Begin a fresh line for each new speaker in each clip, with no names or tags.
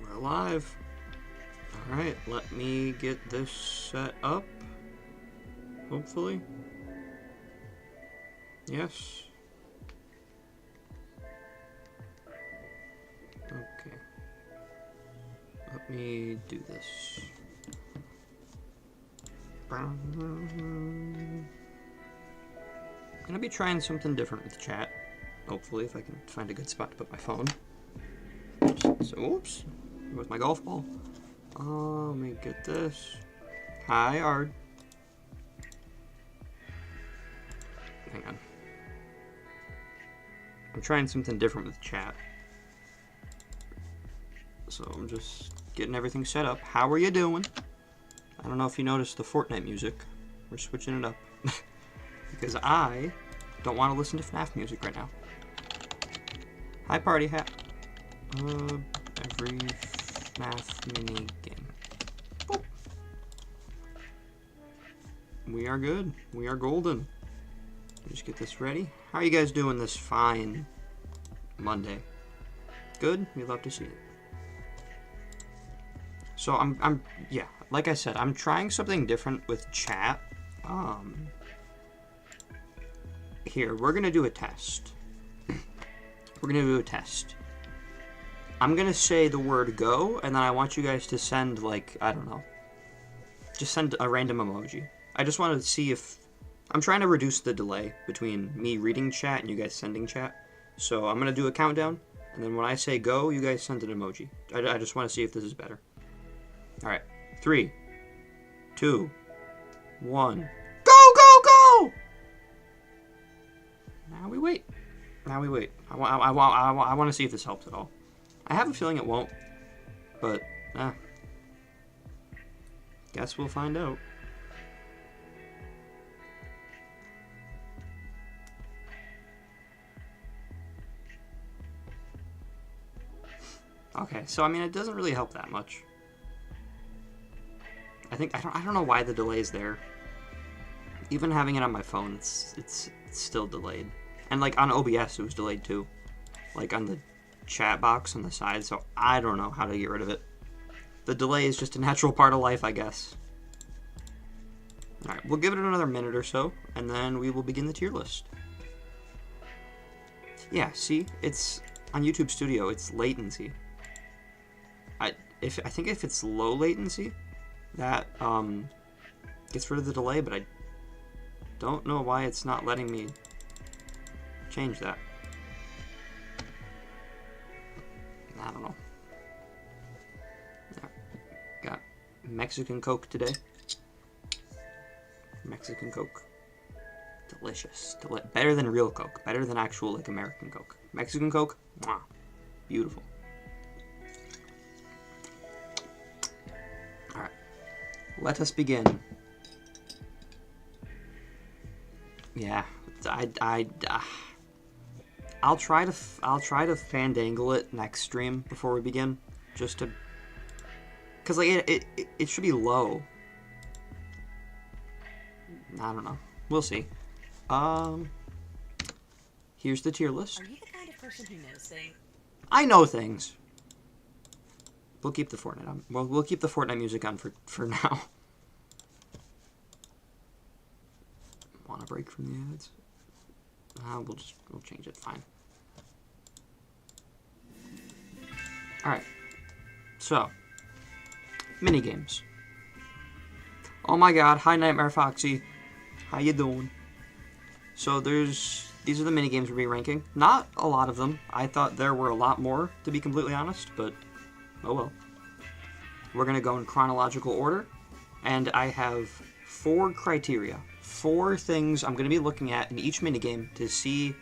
We're alive. Alright, let me get this set up. Hopefully. Yes. Okay. Let me do this. I'm gonna be trying something different with chat. Hopefully, if I can find a good spot to put my phone. So, oops. With my golf ball. Let me get this. Hi, Ard. Hang on. I'm trying something different with chat. So I'm just getting everything set up. How are you doing? I don't know if you noticed the Fortnite music. We're switching it up. Because I don't want to listen to Fnaf music right now. Hi, party hat. Every Fnaf mini game. Boop. We are good. We are golden. Just get this ready. How are you guys doing this fine Monday? Good? We love to see it. So I'm yeah, like I said, I'm trying something different with chat. Here, we're gonna do a test. We're gonna do a test. I'm gonna say the word go, and then I want you guys to send, like, I don't know. Just send a random emoji. I just wanted to see if... I'm trying to reduce the delay between me reading chat and you guys sending chat. So I'm gonna do a countdown, and then when I say go, you guys send an emoji. I just want to see if this is better. Alright. 3, 2, 1. Go, go, go! Now we wait. Now we wait. I want to see if this helps at all. I have a feeling it won't, but guess we'll find out. Okay, so I mean it doesn't really help that much. I don't know why the delay is there. Even having it on my phone, it's still delayed. And like on OBS, it was delayed too. Like on the chat box on the side, so I don't know how to get rid of it. The delay is just a natural part of life, I guess. Alright, we'll give it another minute or so, and then we will begin the tier list. Yeah, see? It's on YouTube Studio, it's latency. I think if it's low latency, that gets rid of the delay, but I don't know why it's not letting me change that. I don't know. Got Mexican Coke today. Mexican Coke. Delicious. Better than real Coke. Better than actual, like, American Coke. Mexican Coke? Mwah. Beautiful. Alright. Let us begin. Yeah. I'll try to fandangle it next stream before we begin, just to, cause like it should be low. I don't know. We'll see. Here's the tier list.
Are you the kind of person who knows things?
I know things. We'll keep the Fortnite on. Well, we'll keep the Fortnite music on for now. Want a break from the ads? We'll change it. Fine. Alright, so, minigames. Oh my god, hi Nightmare Foxy. How you doing? So these are the minigames we'll be ranking. Not a lot of them. I thought there were a lot more, to be completely honest, but oh well. We're going to go in chronological order, and I have 4 criteria. 4 things I'm going to be looking at in each minigame to see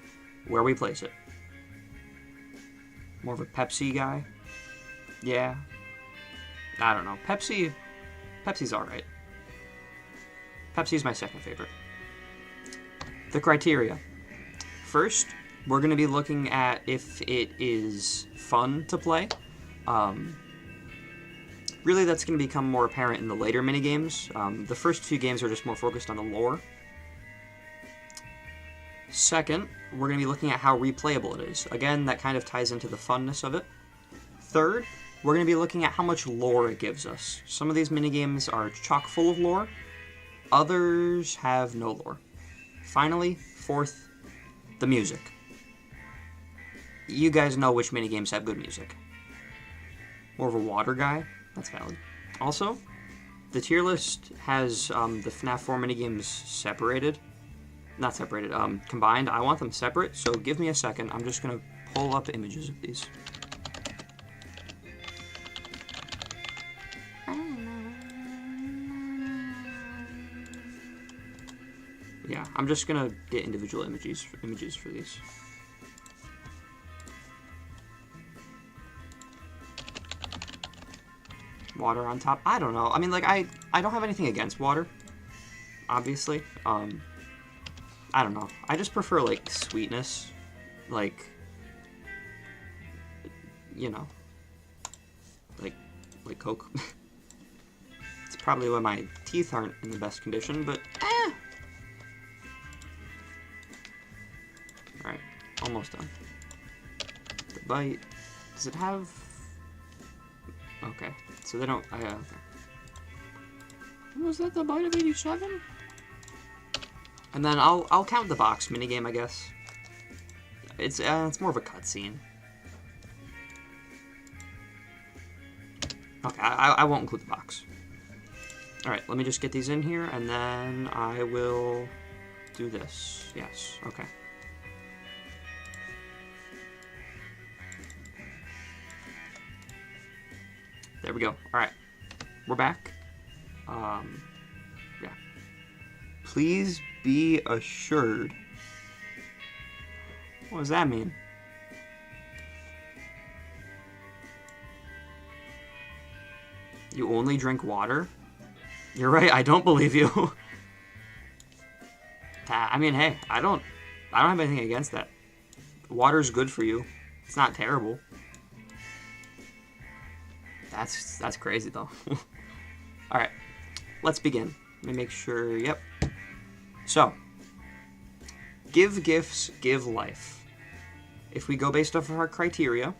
where we place it. More of a Pepsi guy. Yeah. I don't know. Pepsi's alright. Pepsi's my second favorite. The criteria. First, we're going to be looking at if it is fun to play. Really, that's going to become more apparent in the later minigames. The first few games are just more focused on the lore. Second, we're going to be looking at how replayable it is. Again, that kind of ties into the funness of it. Third, we're going to be looking at how much lore it gives us. Some of these minigames are chock full of lore. Others have no lore. Finally, fourth, the music. You guys know which minigames have good music. More of a water guy? That's valid. Also, the tier list has the FNAF 4 minigames separated. Not separated, combined. I want them separate, so give me a second. I'm just going to pull up images of these. Yeah, I'm just going to get individual images for these. Water on top. I don't know. I mean, like, I don't have anything against water, obviously. I don't know. I just prefer, like, sweetness. Like, you know, like Coke. It's probably why my teeth aren't in the best condition, but Alright, almost done. The bite. Does it have... Okay, so they don't... okay. Was that the bite of 87? And then I'll count the box minigame, I guess. It's more of a cutscene. Okay, I won't include the box. Alright, let me just get these in here, and then I will do this. Yes, okay. There we go. Alright, we're back. Yeah. Please be assured. What does that mean? You only drink water? You're right, I don't believe you. I mean, hey, I don't have anything against that. Water's good for you. It's not terrible. That's crazy though. All right, let's begin. Let me make sure. Yep. So, give gifts, give life. If we go based off of our criteria,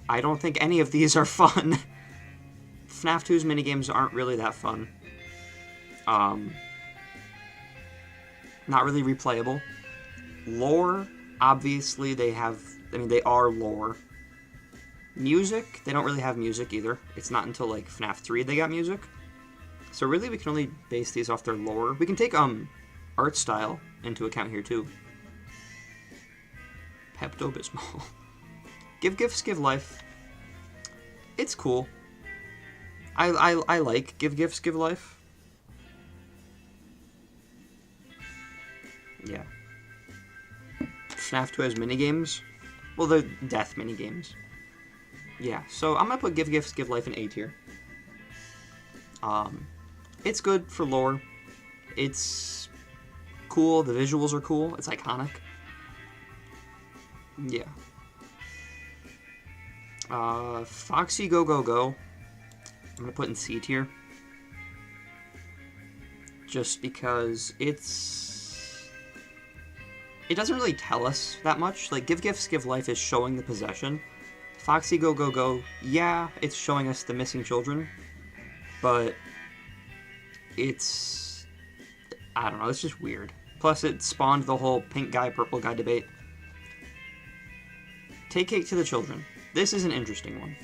I don't think any of these are fun. FNAF 2's minigames aren't really that fun. Not really replayable. Lore, obviously they have, I mean, they are lore. Music, they don't really have music either. It's not until like FNAF 3 they got music. So really we can only base these off their lore. We can take art style into account here too. Pepto-Bismol. Give gifts, give life. It's cool. I like give gifts, give life. Yeah. FNAF 2 has minigames. Well, they're death minigames. Yeah, so I'm gonna put give gifts, give life in A tier. It's good for lore. It's cool. The visuals are cool. It's iconic. Yeah. Foxy Go Go Go. I'm gonna put in C tier. Just because it doesn't really tell us that much. Like, give gifts, give life is showing the possession. Foxy Go Go Go, yeah, it's showing us the missing children, but it's, I don't know, it's just weird. Plus, it spawned the whole pink guy, purple guy debate. Take Cake to the Children. This is an interesting one.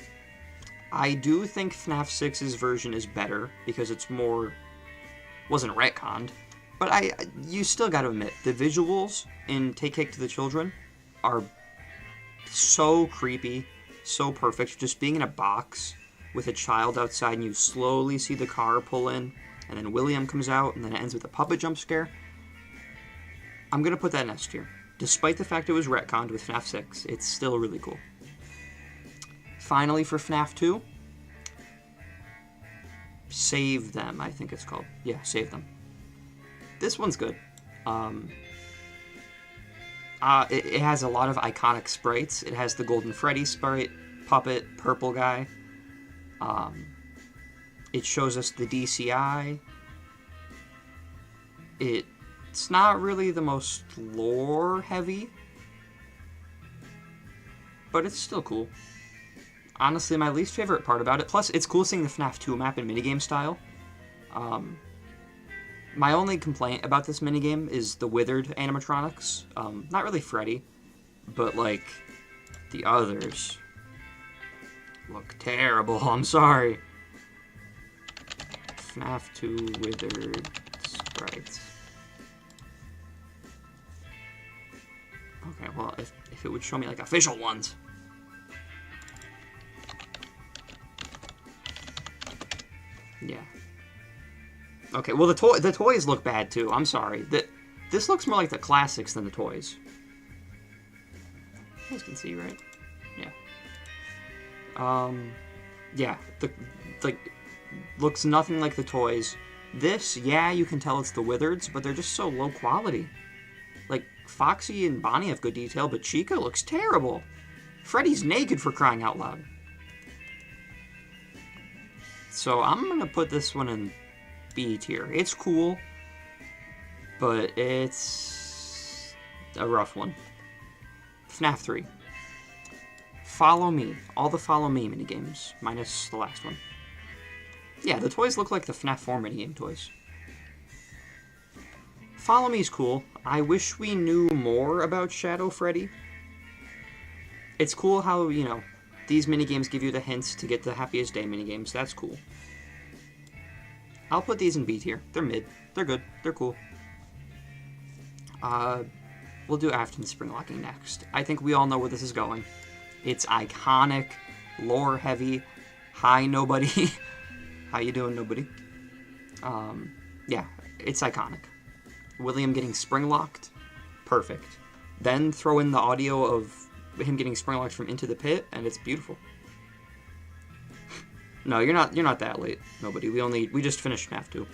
I do think FNAF 6's version is better because it's more, wasn't retconned, but you still gotta admit, the visuals in Take Cake to the Children are so creepy, so perfect. Just being in a box with a child outside and you slowly see the car pull in, and then William comes out, and then it ends with a puppet jump scare. I'm gonna put that in S tier. Despite the fact it was retconned with FNAF 6, it's still really cool. Finally, for FNAF 2, Save Them, I think it's called. Yeah, Save Them. This one's good. It has a lot of iconic sprites. It has the Golden Freddy sprite, puppet, purple guy. It shows us the DCI. It's not really the most lore heavy, but it's still cool. honestly my least favorite part about it. Plus, it's cool seeing the FNAF 2 map in minigame style. My only complaint about this minigame is the withered animatronics. Not really Freddy, but like the others look terrible. I'm sorry. FNAF 2 withered sprites. Okay, well, if it would show me like official ones. Yeah. Okay, well the toys look bad too. I'm sorry. This looks more like the classics than the toys. You guys can see, right? Yeah. Yeah. The looks nothing like the toys. This, yeah, you can tell it's the Withereds, but they're just so low quality. Like Foxy and Bonnie have good detail, but Chica looks terrible. Freddy's naked, for crying out loud. So I'm gonna put this one in B tier. It's cool, but it's a rough one. FNAF 3. Follow Me. All the Follow Me minigames, minus the last one. Yeah, the toys look like the FNAF 4 minigame toys. Follow Me's cool. I wish we knew more about Shadow Freddy. It's cool how, you know, these minigames give you the hints to get the Happiest Day minigames. That's cool. I'll put these in B tier. They're mid. They're good. They're cool. We'll do Afton Spring Locking next. I think we all know where this is going. It's iconic, lore heavy. Hi, nobody. How you doing, nobody? Yeah, it's iconic. William getting spring locked, perfect. Then throw in the audio of him getting spring locked from Into the Pit, and it's beautiful. No, you're not that late, nobody. We just finished FNAF 2.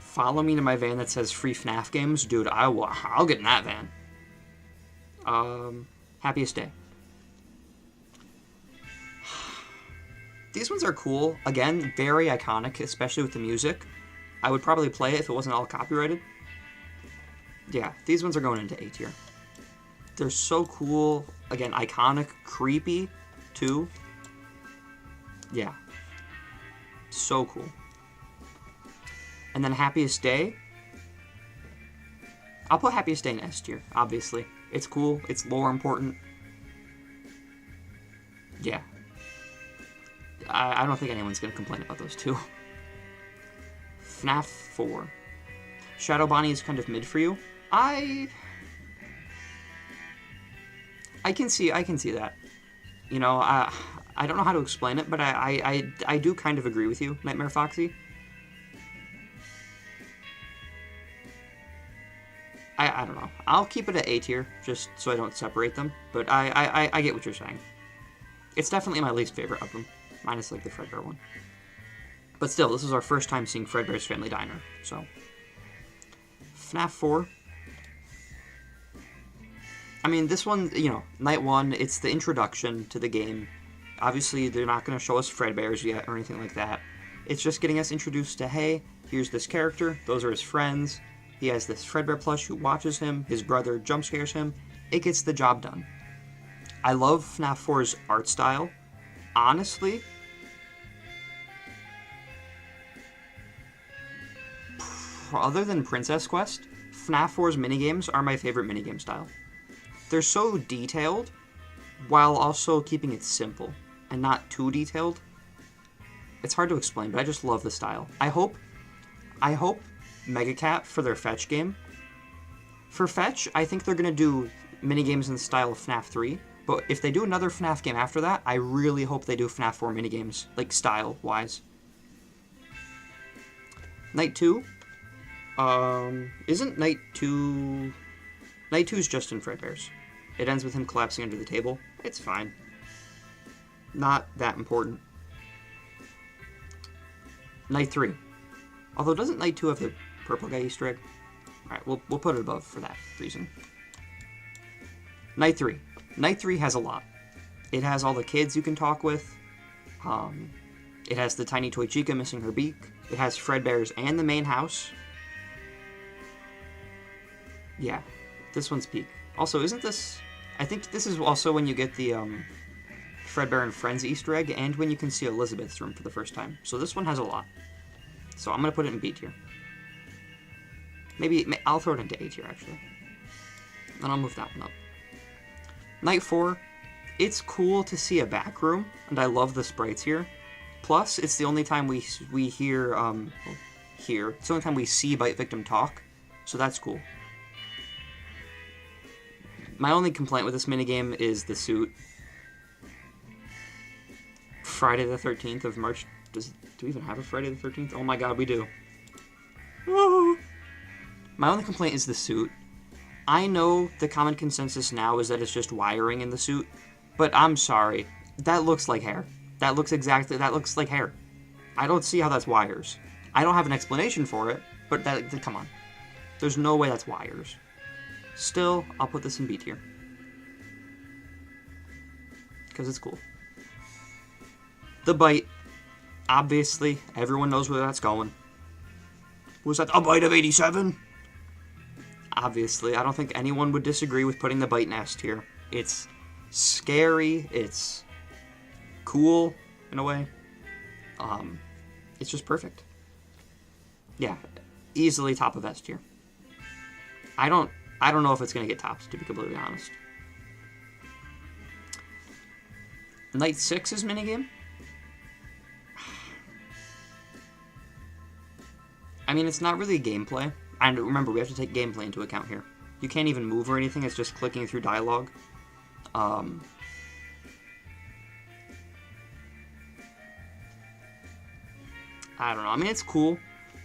Follow me to my van that says free FNAF games, dude. I'll get in that van. Happiest Day. These ones are cool. Again, very iconic, especially with the music. I would probably play it if it wasn't all copyrighted. Yeah, these ones are going into A tier. They're so cool. Again, iconic, creepy, too. Yeah. So cool. And then Happiest Day. I'll put Happiest Day in S tier, obviously. It's cool. It's lore important. Yeah. I don't think anyone's going to complain about those two. FNAF 4. Shadow Bonnie is kind of mid for you. I can see that. You know, I don't know how to explain it, but I do kind of agree with you, Nightmare Foxy. I don't know. I'll keep it at A tier, just so I don't separate them. But I get what you're saying. It's definitely my least favorite of them, minus like the Fredbear one. But still, this is our first time seeing Fredbear's Family Diner, so. FNAF 4. I mean, this one, you know, Night 1, it's the introduction to the game. Obviously, they're not going to show us Fredbears yet or anything like that. It's just getting us introduced to, hey, here's this character, those are his friends. He has this Fredbear plush who watches him, his brother jump scares him. It gets the job done. I love FNAF 4's art style. Honestly, other than Princess Quest, FNAF 4's minigames are my favorite minigame style. They're so detailed, while also keeping it simple, and not too detailed. It's hard to explain, but I just love the style. I hope Megacat for their Fetch game. For Fetch, I think they're going to do minigames in the style of FNAF 3, but if they do another FNAF game after that, I really hope they do FNAF 4 minigames, like style-wise. Night 2? Isn't Night 2... Night 2's just in Fredbear's. It ends with him collapsing under the table. It's fine. Not that important. Night 3. Although, doesn't Night 2 have the purple guy Easter egg? Alright, we'll put it above for that reason. Night 3. Night 3 has a lot. It has all the kids you can talk with. It has the tiny toy Chica missing her beak. It has Fredbear's and the main house. Yeah, this one's peak. Also, isn't this... I think this is also when you get the Fredbear and Friends Easter egg, and when you can see Elizabeth's room for the first time. So this one has a lot. So I'm going to put it in B tier. Maybe I'll throw it into A tier, actually. Then I'll move that one up. Night 4, it's cool to see a back room, and I love the sprites here. Plus, it's the only time we hear, it's the only time we see Bite Victim talk, so that's cool. My only complaint with this minigame is the suit. Friday the 13th of March. Do we even have a Friday the 13th? Oh my god, we do. Woo! My only complaint is the suit. I know the common consensus now is that it's just wiring in the suit, but I'm sorry. That looks like hair. That looks like hair. I don't see how that's wires. I don't have an explanation for it, but come on. There's no way that's wires. Still, I'll put this in B tier. Because it's cool. The bite. Obviously, everyone knows where that's going. Was that a bite of 87? Obviously, I don't think anyone would disagree with putting the bite in S tier. It's scary. It's cool, in a way. It's just perfect. Yeah, easily top of S tier. I don't know if it's going to get topped, to be completely honest. Night 6's minigame. I mean, it's not really gameplay. And remember, we have to take gameplay into account here. You can't even move or anything, it's just clicking through dialogue. I don't know. I mean, it's cool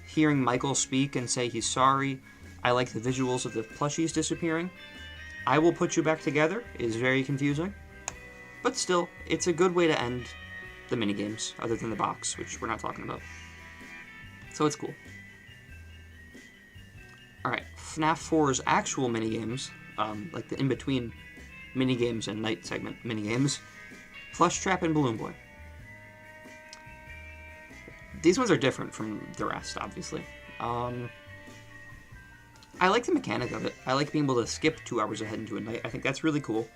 hearing Michael speak and say he's sorry. I like the visuals of the plushies disappearing. I will put you back together is very confusing. But still, it's a good way to end the minigames, other than the box, which we're not talking about. So it's cool. Alright, Fnaf 4's actual minigames, like the in-between minigames and night segment minigames, Plush Trap and Balloon Boy. These ones are different from the rest, obviously. I like the mechanic of it. I like being able to skip 2 hours ahead into a night. I think that's really cool.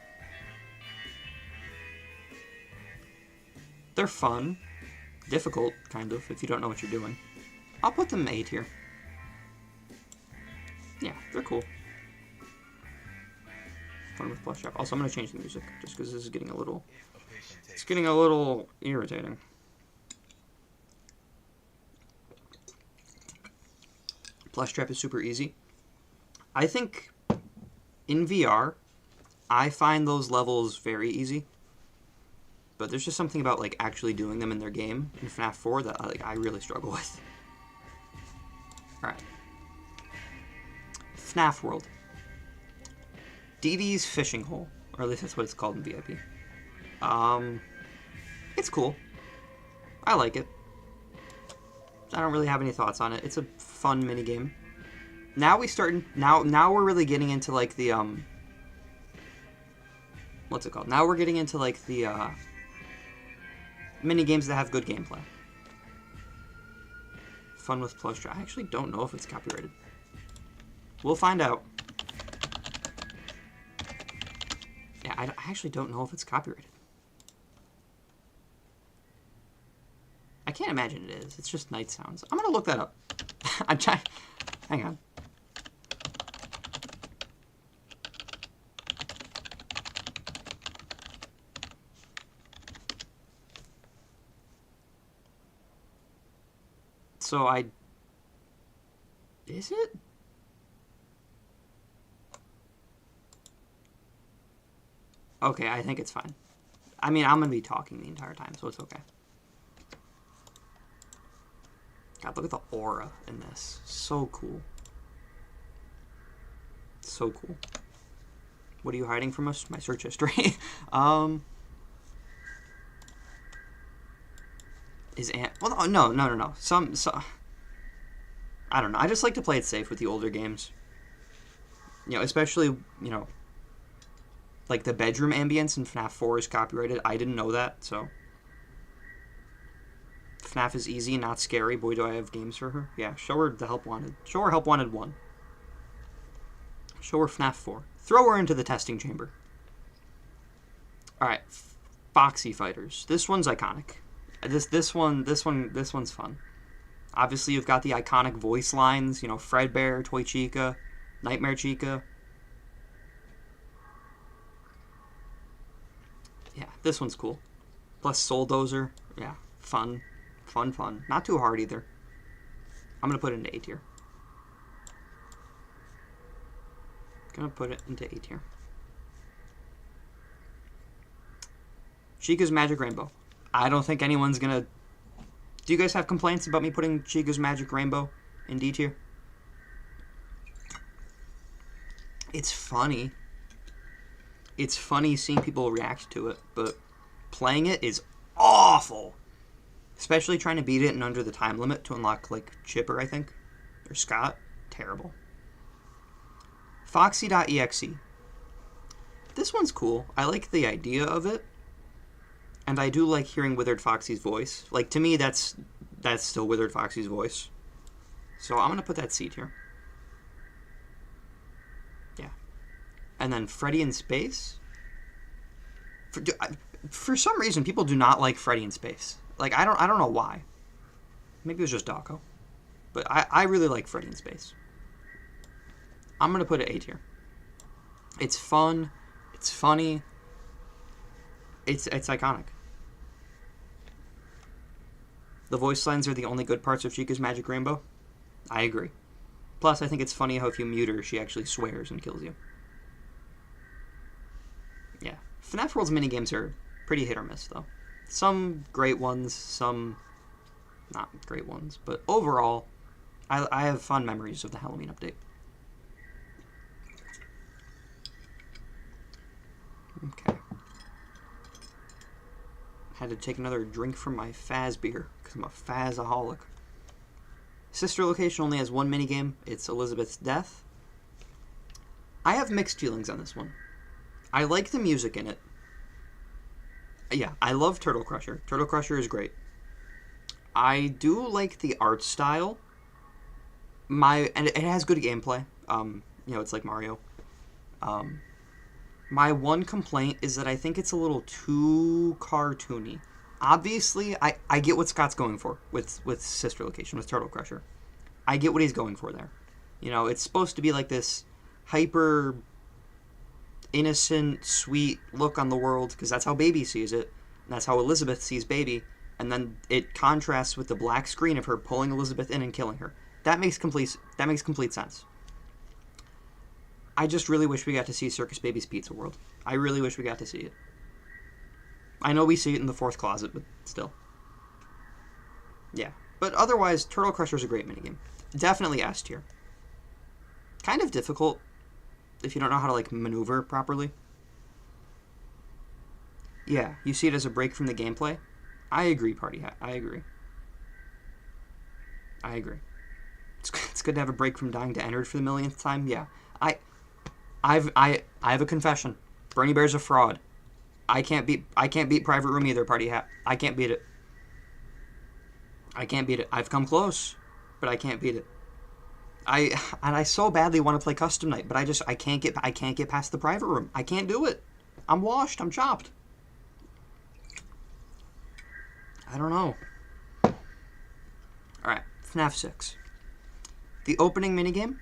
They're fun. Difficult, kind of, if you don't know what you're doing. I'll put them A tier. Yeah, they're cool. Fun with Plush Trap. Also, I'm going to change the music, just because this is getting a little... It's getting a little irritating. Plush Trap is super easy. I think in VR, I find those levels very easy. But there's just something about like actually doing them in their game in FNAF 4 that I really struggle with. Alright. FNAF World. Dee Dee's Fishing Hole. Or at least that's what it's called in VIP. It's cool. I like it. I don't really have any thoughts on it. It's a fun minigame. Now we're really getting into like the what's it called? Now we're getting into like the minigames that have good gameplay. Fun with Plush Trap. I actually don't know if it's copyrighted. We'll find out. Yeah, I actually don't know if it's copyrighted. I can't imagine it is. It's just night sounds. I'm gonna look that up. I'm trying. Hang on. So is it? Okay, I think it's fine. I mean, I'm gonna be talking the entire time, so it's okay. God, look at the aura in this. So cool. So cool. What are you hiding from us? My search history. Is Ant... Well, no. I don't know. I just like to play it safe with the older games. You know, especially, you know, like the bedroom ambience in FNAF 4 is copyrighted. I didn't know that, so... FNAF is easy, not scary. Boy, do I have games for her. Yeah, show her the Help Wanted. Show her Help Wanted 1. Show her FNAF 4. Throw her into the testing chamber. Alright. Foxy Fighters. This one's iconic. This one's fun. Obviously, you've got the iconic voice lines. You know, Fredbear, Toy Chica, Nightmare Chica. Yeah, this one's cool. Plus Soul Dozer. Yeah, fun. Fun. Not too hard either. I'm going to put it into A tier. Chica's Magic Rainbow. I don't think anyone's going to... Do you guys have complaints about me putting Chica's Magic Rainbow in D tier? It's funny. It's funny seeing people react to it, but playing it is awful. Especially trying to beat it in under the time limit to unlock, like, Chipper, I think. Or Scott. Terrible. Foxy.exe. This one's cool. I like the idea of it. And I do like hearing Withered Foxy's voice. Like, to me, that's still Withered Foxy's voice. So I'm going to put that C tier. Yeah. And then Freddy in Space. For some reason, people do not like Freddy in Space. Like, I don't know why. Maybe it was just Dawko. But I really like Freddy in Space. I'm going to put it A tier. It's fun. It's funny. It's iconic. The voice lines are the only good parts of Chica's Magic Rainbow. I agree. Plus, I think it's funny how if you mute her, she actually swears and kills you. Yeah. FNAF World's minigames are pretty hit or miss, though. Some great ones, some not great ones. But overall, I have fond memories of the Halloween update. Okay. Had to take another drink from my Faz beer, because I'm a Fazaholic. Sister Location only has one minigame. It's Elizabeth's Death. I have mixed feelings on this one. I like the music in it. Yeah, I love Turtle Crusher. Turtle Crusher is great. I do like the art style. And it has good gameplay. You know, it's like Mario. My one complaint is that I think it's a little too cartoony. Obviously, I get what Scott's going for with Sister Location, with Turtle Crusher. I get what he's going for there. You know, it's supposed to be like this hyper innocent, sweet look on the world, because that's how Baby sees it, and that's how Elizabeth sees Baby, and then it contrasts with the black screen of her pulling Elizabeth in and killing her. That makes complete sense. I just really wish we got to see Circus Baby's Pizza World. I really wish we got to see it. I know we see it in the fourth closet, but still. Yeah. But otherwise, Turtle Crusher is a great minigame. Definitely S tier. Kind of difficult if you don't know how to, like, maneuver properly. Yeah, you see it as a break from the gameplay. I agree, Party Hat. I agree. It's good to have a break from dying to Ennard for the millionth time. Yeah. I have a confession. Bernie Bear's a fraud. I can't beat Private Room either, Party Hat. I can't beat it. I've come close, but I can't beat it. I so badly want to play Custom Night, but I can't get past the Private Room. I can't do it. I'm washed. I'm chopped. I don't know. Alright, FNAF 6. The opening minigame,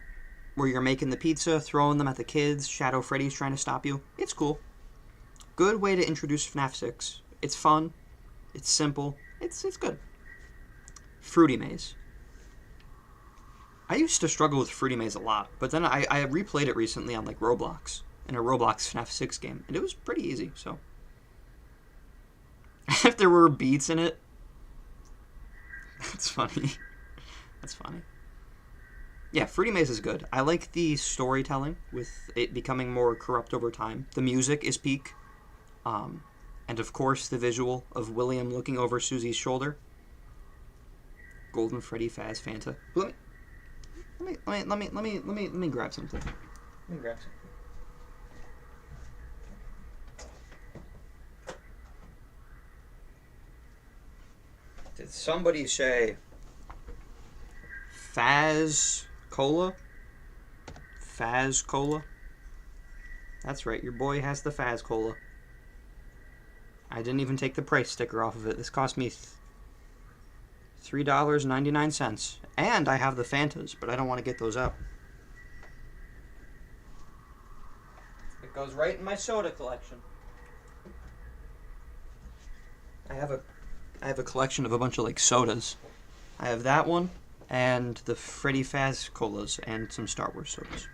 where you're making the pizza, throwing them at the kids, Shadow Freddy's trying to stop you. It's cool. Good way to introduce FNAF 6. It's fun. It's simple. It's good. Fruity Maze. I used to struggle with Fruity Maze a lot, but then I replayed it recently on, like, Roblox, in a Roblox FNAF 6 game, and it was pretty easy, so. If there were beats in it, that's funny. That's funny. Yeah, Fruity Maze is good. I like the storytelling, with it becoming more corrupt over time. The music is peak. And of course, the visual of William looking over Susie's shoulder. Golden Freddy, Faz, Fanta. Let me grab something. Did somebody say Faz Cola? Faz Cola? That's right, your boy has the Faz Cola. I didn't even take the price sticker off of it. This cost me $3.99. And I have the Fantas, but I don't want to get those out. It goes right in my soda collection. I have a collection of a bunch of like sodas. I have that one and the Freddy Faz colas and some Star Wars sodas.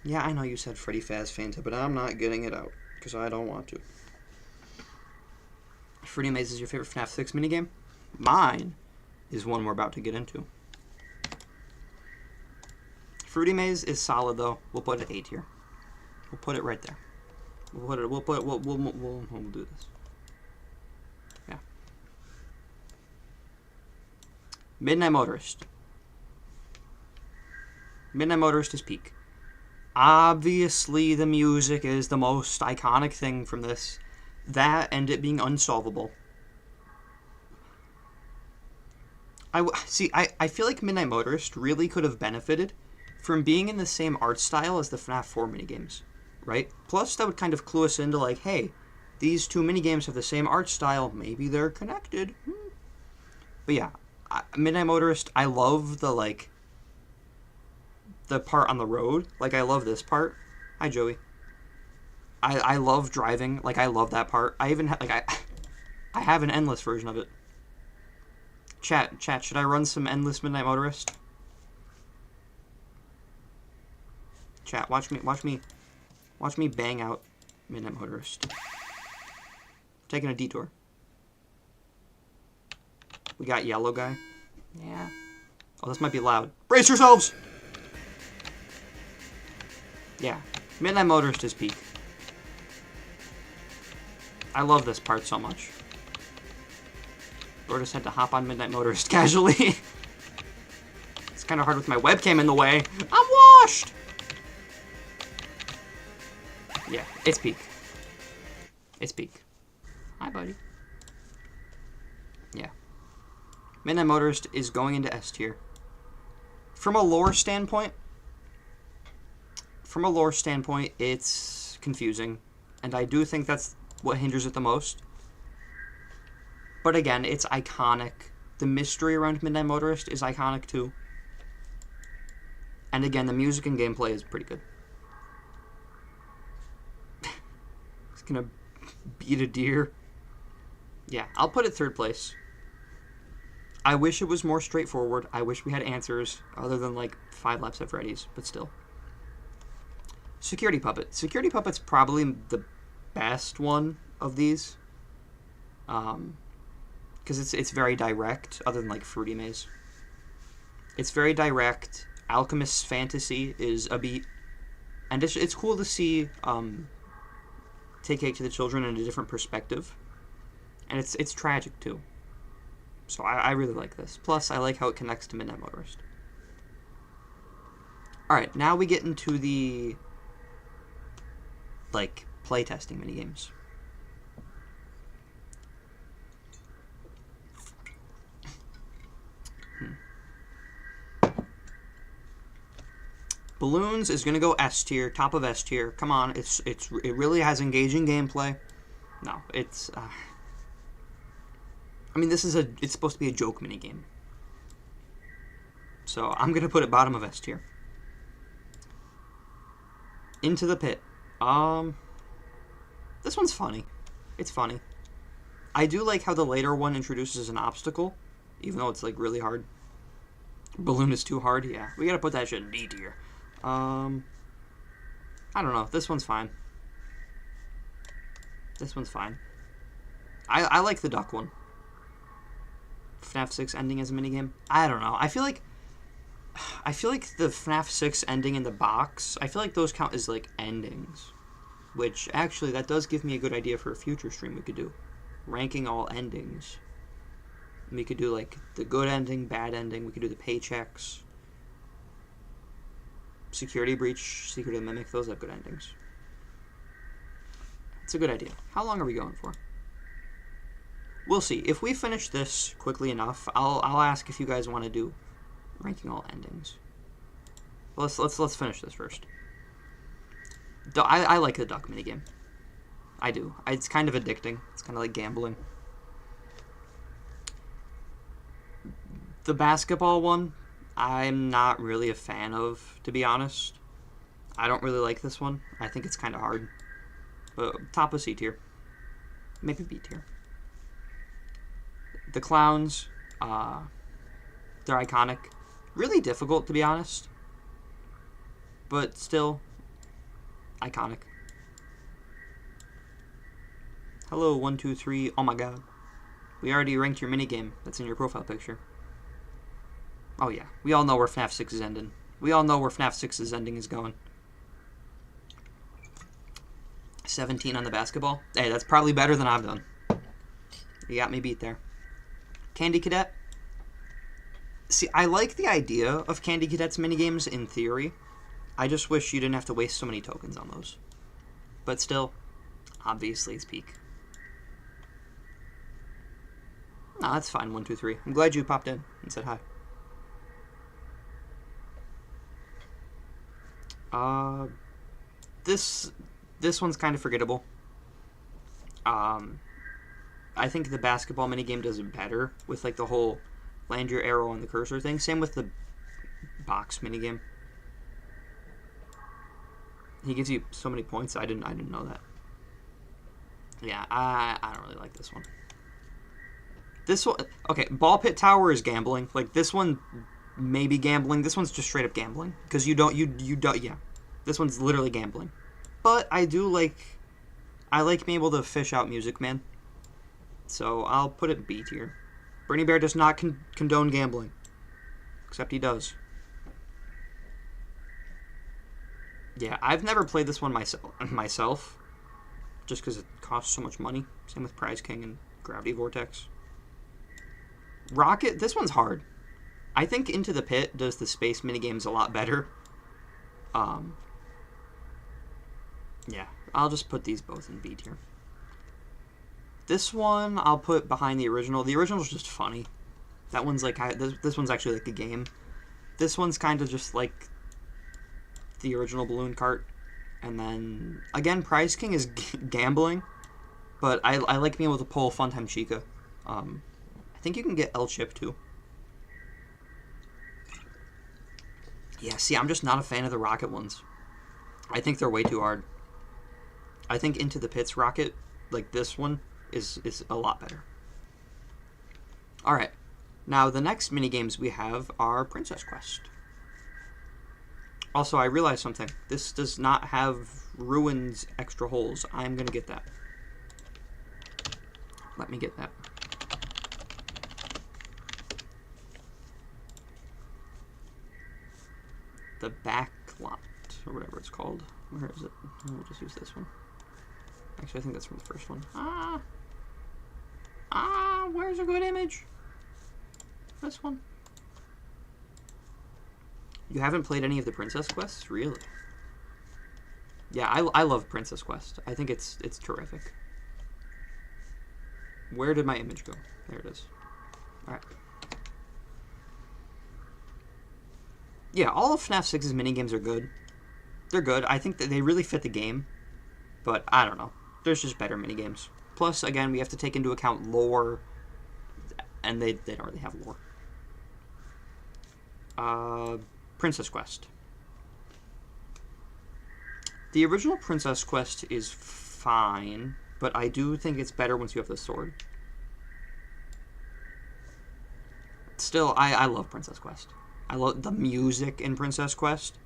Yeah, I know you said Freddy Faz Fanta, but I'm not getting it out because I don't want to. Fruity Maze is your favorite FNAF 6 minigame? Mine is one we're about to get into. Fruity Maze is solid though. We'll put it 8 here. We'll put it right there. We'll do this. Yeah. Midnight Motorist. Midnight Motorist is peak. Obviously, the music is the most iconic thing from this. That and it being unsolvable. I feel like Midnight Motorist really could have benefited from being in the same art style as the FNAF 4 minigames, right? Plus, that would kind of clue us into like, hey, these two minigames have the same art style. Maybe they're connected. But yeah, Midnight Motorist, I love the, like, the part on the road. Like, I love this part. Hi, Joey. I love driving. Like, I love that part. I even I have an endless version of it. Chat, should I run some endless Midnight Motorist? Chat, watch me bang out Midnight Motorist. Taking a detour. We got yellow guy. Yeah. Oh, this might be loud. Brace yourselves! Yeah. Midnight Motorist is peak. I love this part so much. Or just had to hop on Midnight Motorist casually. It's kind of hard with my webcam in the way. I'm washed! Yeah, it's peak. It's peak. Hi, buddy. Yeah. Midnight Motorist is going into S tier. From a lore standpoint, it's confusing. And I do think that's what hinders it the most. But again, it's iconic. The mystery around Midnight Motorist is iconic too. And again, the music and gameplay is pretty good. It's gonna beat a deer. Yeah, I'll put it 3rd place. I wish it was more straightforward. I wish we had answers other than like 5 laps at Freddy's, but still. Security Puppet. Security Puppet's probably the best one of these. Because it's very direct, other than like Fruity Maze. It's very direct. Alchemist's Fantasy is a beat. And it's cool to see Take Cake to the Children in a different perspective. And it's tragic too. So I really like this. Plus, I like how it connects to Midnight Motorist. Alright, now we get into the, like, playtesting minigames. Balloons is gonna go S tier, top of S tier. Come on, it really has engaging gameplay. No, it's I mean, it's supposed to be a joke minigame. So I'm gonna put it bottom of S tier. Into the Pit. This one's funny. It's funny. I do like how the later one introduces an obstacle, even though it's like really hard. Balloon is too hard. Yeah, we gotta put that shit in D tier. I don't know. This one's fine. This one's fine. I like the duck one. FNAF 6 ending as a minigame. I don't know. I feel like the FNAF 6 ending in the box, I feel like those count as like endings. Which actually that does give me a good idea for a future stream we could do. Ranking all endings. We could do like the good ending, bad ending, we could do the paychecks. Security Breach, Secret of the Mimic, those have good endings. It's a good idea. How long are we going for? We'll see. If we finish this quickly enough, I'll ask if you guys want to do ranking all endings. Let's finish this first. I like the duck minigame. I do. It's kind of addicting. It's kind of like gambling. The basketball one, I'm not really a fan of, to be honest. I don't really like this one. I think it's kind of hard. But top of C tier. Maybe B tier. The clowns, they're iconic. Really difficult, to be honest. But still, iconic. Hello, 123. Oh my god. We already ranked your minigame that's in your profile picture. Oh yeah, we all know where Fnaf 6 is ending. We all know where Fnaf 6's ending is going. 17 on the basketball. Hey, that's probably better than I've done. You got me beat there. Candy Cadet. See, I like the idea of Candy Cadet's minigames in theory. I just wish you didn't have to waste so many tokens on those. But still, obviously it's peak. No, that's fine, 123. I'm glad you popped in and said hi. This one's kind of forgettable. I think the basketball minigame does it better with like the whole land your arrow on the cursor thing. Same with the box minigame. He gives you so many points. I didn't know that. Yeah, I don't really like this one. This one, okay, ball pit tower is gambling. Like this one, maybe gambling. This one's just straight up gambling because you don't. Yeah, this one's literally gambling. But I like being able to fish out Music Man. So I'll put it B tier. Bernie Bear does not condone gambling, except he does. Yeah, I've never played this one myself, just because it costs so much money. Same with Prize King and Gravity Vortex. Rocket, this one's hard. I think Into the Pit does the space minigames a lot better. Yeah, I'll just put these both in B tier. This one I'll put behind the original. The original's just funny. That one's like this one's actually like a game. This one's kind of just like the original balloon cart, and then again, Prize King is gambling, but I like being able to pull Funtime Chica. I think you can get El Chip too. Yeah, see, I'm just not a fan of the rocket ones. I think they're way too hard. I think Into the Pit's rocket, like this one, is a lot better. Alright, now the next minigames we have are Princess Quest. Also, I realized something. This does not have Ruins extra holes. I'm going to get that. Let me get that. The back lot, or whatever it's called. Where is it? We'll just use this one. Actually, I think that's from the first one. Where's a good image? This one. You haven't played any of the Princess Quests? Really? Yeah, I love Princess Quest. I think it's terrific. Where did my image go? There it is. Alright. Yeah, all of FNAF 6's minigames are good. They're good. I think that they really fit the game. But, I don't know. There's just better minigames. Plus, again, we have to take into account lore. And they don't really have lore. Princess Quest. The original Princess Quest is fine, but I do think it's better once you have the sword. Still, I love Princess Quest. I love the music in Princess Quest.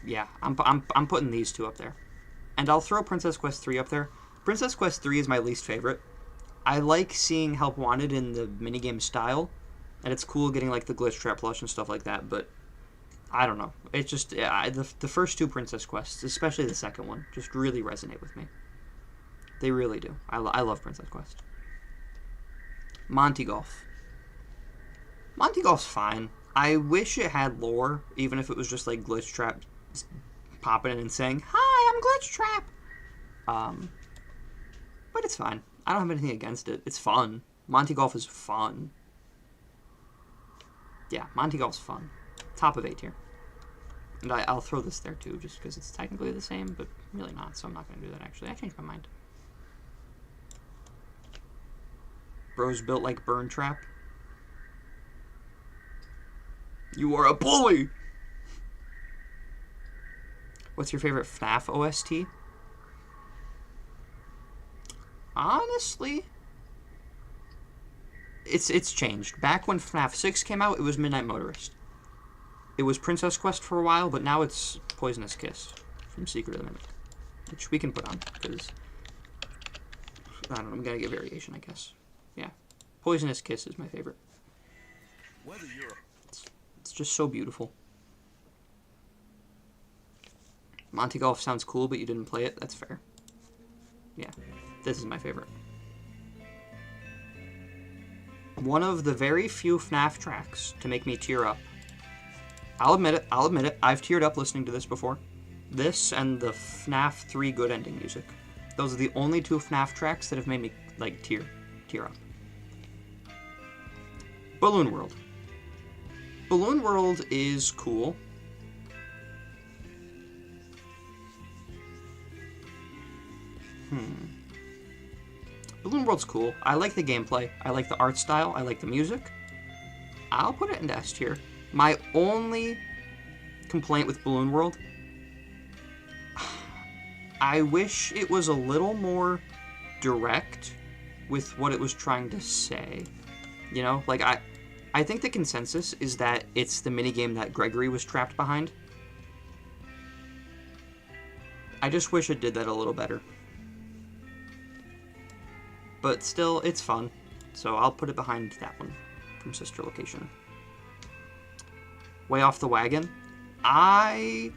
Yeah, I'm putting these two up there. And I'll throw Princess Quest 3 up there. Princess Quest 3 is my least favorite. I like seeing Help Wanted in the minigame style. And it's cool getting like the glitch trap plush and stuff like that, but I don't know. It's just the first two Princess Quests, especially the second one, just really resonate with me. They really do. I love Princess Quest. Monty Golf. Monty Golf's fine. I wish it had lore, even if it was just like glitch trap popping in and saying, "Hi, I'm Glitch Trap." But it's fine. I don't have anything against it. It's fun. Monty Golf is fun. Yeah, Monty Golf's fun. Top of A tier. And I'll throw this there too, just because it's technically the same, but really not, so I'm not going to do that actually. I changed my mind. Bros built like Burn Trap. You are a bully! What's your favorite FNAF OST? Honestly, it's changed. Back when FNAF 6 came out, it was Midnight Motorist. It was Princess Quest for a while, but now it's Poisonous Kiss from Secret of the Mimic, which we can put on, because, I don't know, I'm going to get variation, I guess. Yeah. Poisonous Kiss is my favorite. It's just so beautiful. Monty Golf sounds cool, but you didn't play it. That's fair. Yeah. This is my favorite. One of the very few FNAF tracks to make me tear up. I'll admit it. I've teared up listening to this before. This and the FNAF 3 good ending music. Those are the only two FNAF tracks that have made me, like, tear up. Balloon World. Balloon World is cool. Balloon World's cool. I like the gameplay. I like the art style. I like the music. I'll put it in S tier. My only complaint with Balloon World, I wish it was a little more direct with what it was trying to say. You know, like I think the consensus is that it's the minigame that Gregory was trapped behind. I just wish it did that a little better. But still, it's fun. So I'll put it behind that one from Sister Location. Way Off the Wagon. I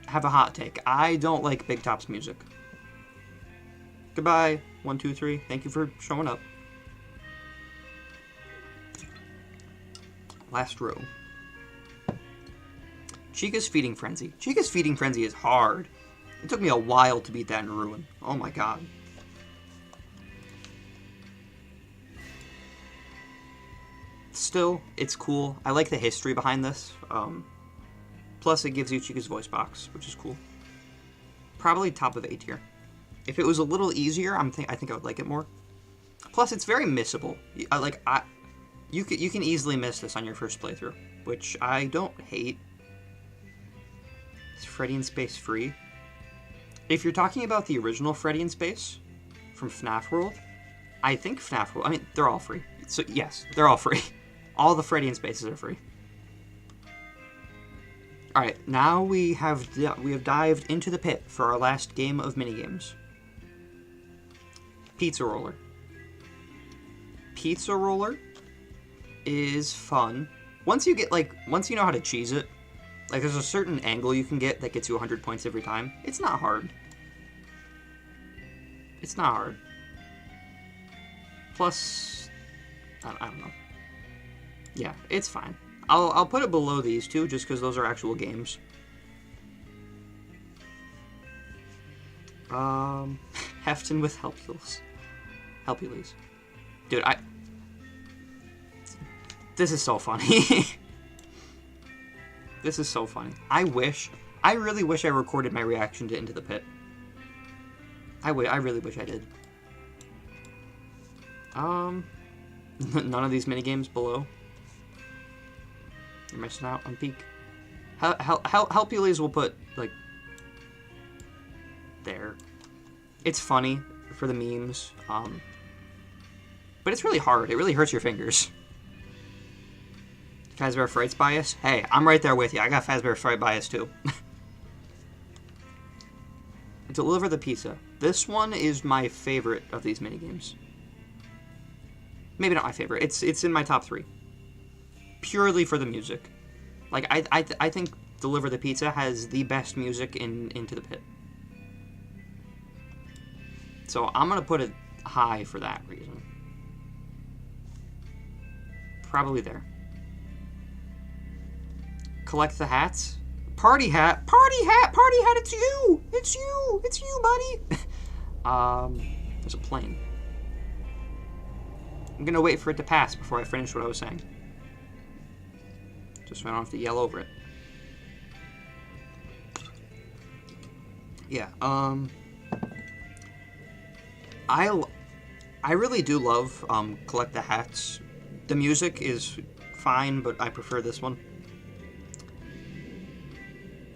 have a hot take. I don't like Big Top's music. Goodbye, 123. Thank you for showing up. Last row. Chica's Feeding Frenzy. Chica's Feeding Frenzy is hard. It took me a while to beat that in Ruin. Oh my god. Still, it's cool. I like the history behind this. Plus, it gives you Chica's voice box, which is cool. Probably top of A tier. If it was a little easier, I think I would like it more. Plus, it's very missable. You can easily miss this on your first playthrough, which I don't hate. Is Freddy in Space free? If you're talking about the original Freddy in Space from FNAF World, I think FNAF World, I mean, they're all free. So, yes, they're all free. All the Freddy in Spaces are free. Alright, now we have dived into the pit for our last game of minigames. Pizza Roller. Pizza Roller is fun. Once you know how to cheese it, like there's a certain angle you can get that gets you 100 points every time. It's not hard. It's not hard. Plus, I don't know. Yeah, it's fine. I'll put it below these two just because those are actual games. Hefton with Helpules. Dude, this is so funny. This is so funny. I really wish I recorded my reaction to Into the Pit. I really wish I did. None of these minigames below. You're missing out on peak. Helpules will put, like, there. It's funny for the memes, but it's really hard. It really hurts your fingers. Fazbear Fright's bias? Hey, I'm right there with you. I got Fazbear Fright bias, too. Deliver the Pizza. This one is my favorite of these minigames. Maybe not my favorite. It's in my top 3. Purely for the music. Like, I think Deliver the Pizza has the best music in Into the Pit. So I'm going to put it high for that reason. Probably there. Collect the hats. Party hat, it's you! It's you, buddy! There's a plane. I'm gonna wait for it to pass before I finish what I was saying. Just so I don't have to yell over it. Yeah, I really do love collect the hats. The music is fine, but I prefer this one.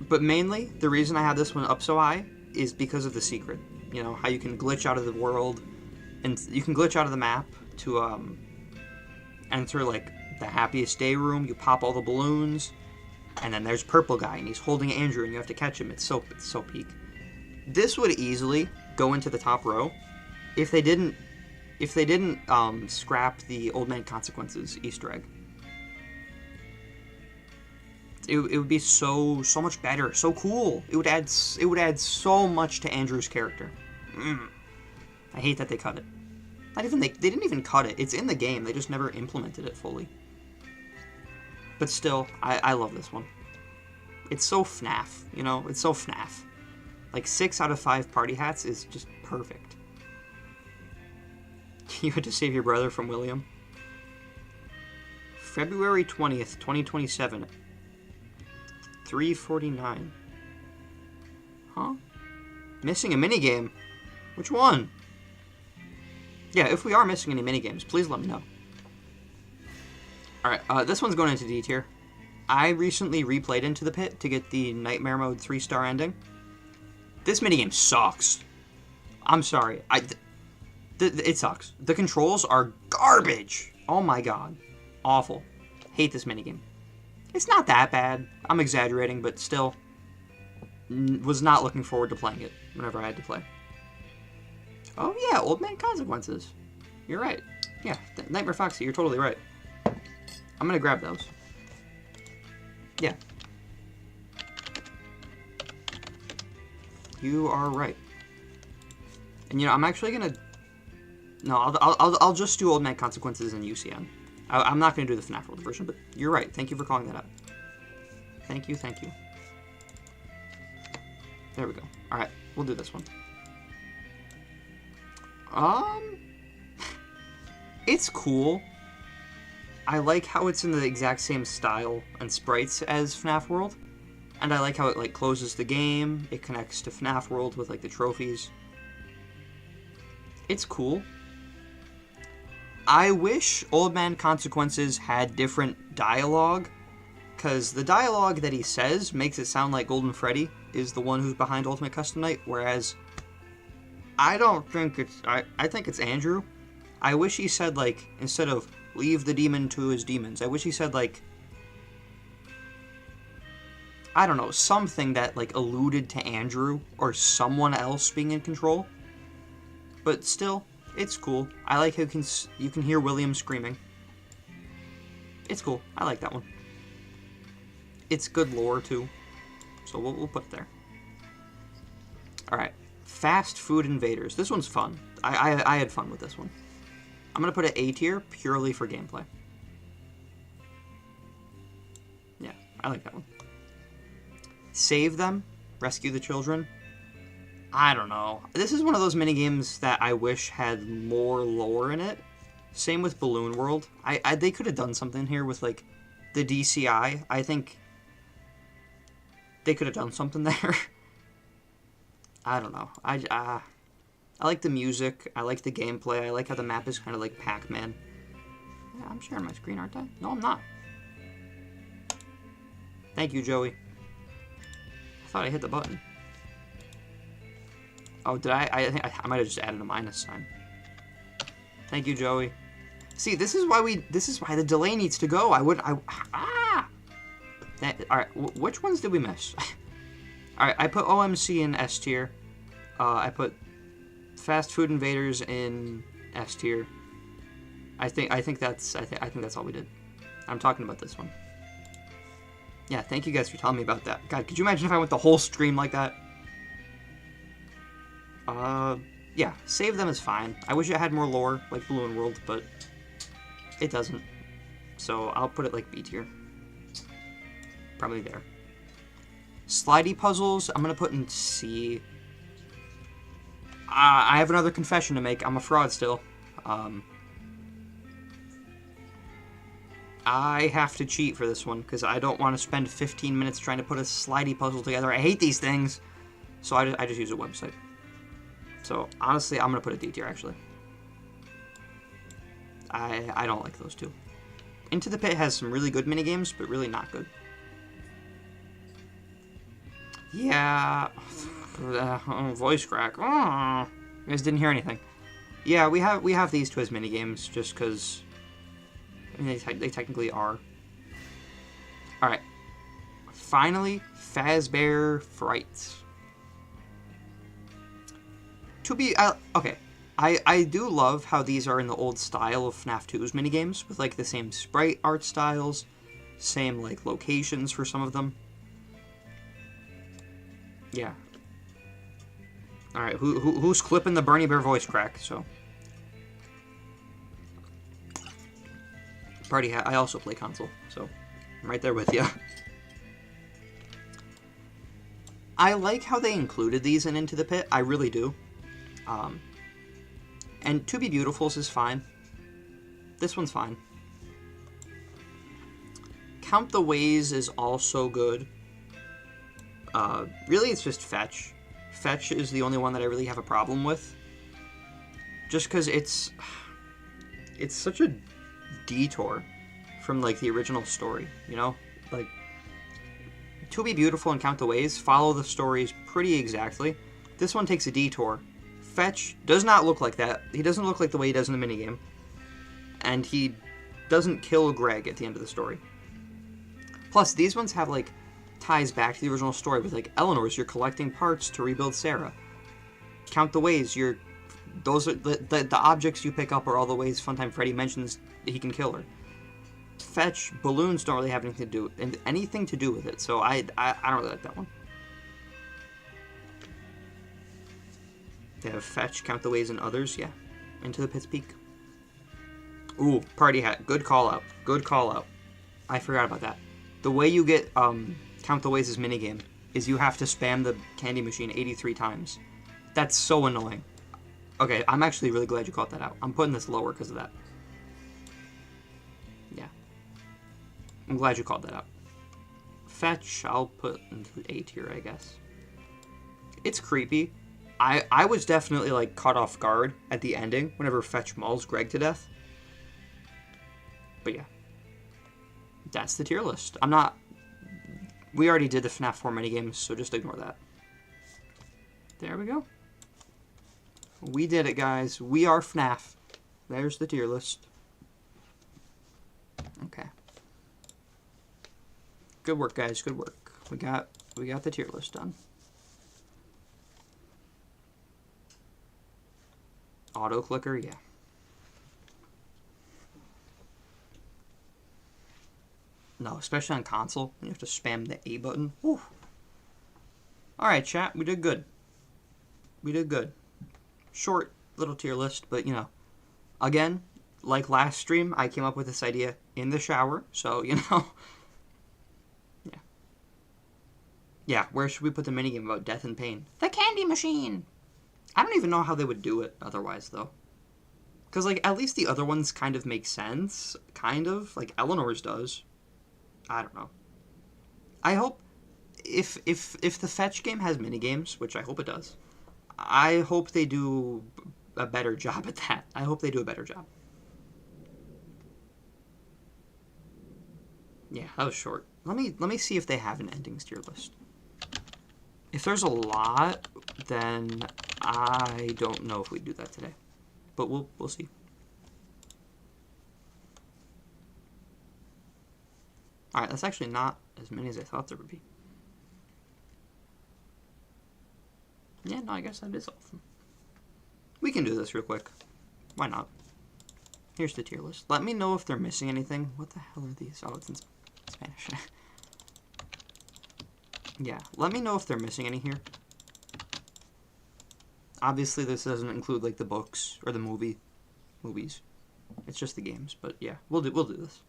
But mainly, the reason I have this one up so high is because of the secret. You know, how you can glitch out of the world, and you can glitch out of the map to enter, like, the happiest day room. You pop all the balloons, and then there's purple guy, and he's holding Andrew, and you have to catch him. It's so peak. This would easily go into the top row if they didn't scrap the Old Man Consequences Easter egg. It would be so much better, so cool. It would add so much to Andrew's character. I hate that they cut it. Not even they didn't even cut it. It's in the game. They just never implemented it fully. But still, I love this one. It's so Fnaf, you know? It's so Fnaf. Like, 6 out of 5 party hats is just perfect. You had to save your brother from William. February 20th, 2027. 3:49. Huh? Missing a minigame? Which one? Yeah, if we are missing any minigames, please let me know. Alright, this one's going into D tier. I recently replayed Into the Pit to get the Nightmare Mode 3-star ending. This minigame sucks. I'm sorry. It sucks. The controls are garbage. Oh my god. Awful. Hate this minigame. It's not that bad. I'm exaggerating, but still. Was not looking forward to playing it whenever I had to play. Oh yeah, Old Man Consequences. You're right. Yeah, Nightmare Foxy, you're totally right. I'm gonna grab those. Yeah. You are right. And you know, I'm actually gonna... No, I'll just do Old Man Consequences in UCN. I'm not gonna do the FNAF World version, but you're right. Thank you for calling that out. Thank you. There we go. Alright, we'll do this one. It's cool. I like how it's in the exact same style and sprites as FNAF World. And I like how it, like, closes the game. It connects to FNAF World with, like, the trophies. It's cool. I wish Old Man Consequences had different dialogue, because the dialogue that he says makes it sound like Golden Freddy is the one who's behind Ultimate Custom Night, whereas I don't think it's... I think it's Andrew. I wish he said, like, instead of leave the demon to his demons, I wish he said, like, I don't know, something that, like, alluded to Andrew or someone else being in control. But still, it's cool. I like how you can hear William screaming. It's cool. I like that one. It's good lore, too. So we'll put it there. Alright. Fast Food Invaders. This one's fun. I had fun with this one. I'm going to put it A tier purely for gameplay. Yeah, I like that one. Save Them. Rescue the Children. I don't know. This is one of those minigames that I wish had more lore in it. Same with Balloon World. They could have done something here with, like, the DCI. I think they could have done something there. I don't know. I like the music. I like the gameplay. I like how the map is kind of like Pac-Man. Yeah, I'm sharing my screen, aren't I? No, I'm not. Thank you, Joey. I thought I hit the button. Oh, did I? I think I might have just added a minus sign. Thank you, Joey. See, this is why the delay needs to go. All right, which ones did we miss? All right, I put OMC in S tier. I put Fast Food Invaders in S tier. I think that's all we did. I'm talking about this one. Yeah, thank you guys for telling me about that. God, could you imagine if I went the whole stream like that? Yeah, Save Them is fine. I wish it had more lore, like Balloon World, but it doesn't. So I'll put it like B tier. Probably there. Slidey Puzzles, I'm gonna put in C. I have another confession to make. I'm a fraud still. I have to cheat for this one, because I don't want to spend 15 minutes trying to put a slidey puzzle together. I hate these things. So I just use a website. So honestly, I'm gonna put a D tier actually. I don't like those two. Into the Pit has some really good minigames, but really not good. Yeah, voice crack. Oh, you guys didn't hear anything. Yeah, we have these two as minigames just because I mean, they technically are. All right, finally, Fazbear Frights. To be okay, I do love how these are in the old style of FNAF 2's minigames with like the same sprite art styles, same like locations for some of them. Yeah. All right, who's clipping the Bernie Bear voice crack? So, Party Hat. I also play console, so I'm right there with you. I like how they included these in Into the Pit. I really do. And To Be Beautiful's is fine. This one's fine. Count the Ways is also good. Really, it's just Fetch. Fetch is the only one that I really have a problem with. Just because it's such a detour from, like, the original story, you know? Like, To Be Beautiful and Count the Ways follow the stories pretty exactly. This one takes a detour. Fetch does not look like that. He doesn't look like the way he does in the minigame. And he doesn't kill Greg at the end of the story. Plus, these ones have, like, ties back to the original story with, like, Eleanor's, you're collecting parts to rebuild Sarah. Count the Ways, those are the objects you pick up are all the ways Funtime Freddy mentions he can kill her. Fetch, balloons don't really have anything to do with it, so I don't really like that one. They have Fetch, Count the Ways, and others, yeah. Into the Pit's Peak. Ooh, Party Hat, good call out. Good call out. I forgot about that. The way you get Count the Ways' minigame is you have to spam the candy machine 83 times. That's so annoying. Okay, I'm actually really glad you caught that out. I'm putting this lower because of that. Yeah. I'm glad you called that out. Fetch, I'll put into A tier, I guess. It's creepy. I was definitely, like, caught off guard at the ending whenever Fetch mauls Greg to death. But yeah. That's the tier list. We already did the FNAF 4 minigames, so just ignore that. There we go. We did it, guys. We are FNAF. There's the tier list. Okay. Good work, guys. Good work. We got the tier list done. Auto clicker, yeah. No, especially on console, you have to spam the A button. Whew. All right, chat, we did good. We did good. Short little tier list, but you know, again, like last stream, I came up with this idea in the shower, so you know. Yeah. Yeah, where should we put the minigame about death and pain? The candy machine! I don't even know how they would do it otherwise, though. Because, like, at least the other ones kind of make sense. Kind of. Like, Eleanor's does. I don't know. I hope... If the Fetch game has minigames, which I hope it does, I hope they do a better job at that. I hope they do a better job. Yeah, that was short. Let me see if they have an endings tier list. If there's a lot, then I don't know if we do that today. But we'll see. Alright, that's actually not as many as I thought there would be. Yeah, no, I guess that is all of them. We can do this real quick. Why not? Here's the tier list. Let me know if they're missing anything. What the hell are these? Oh, it's in Spanish. Yeah, let me know if they're missing any here. Obviously, this doesn't include, like, the books or the movies. It's just the games, but yeah, we'll do this.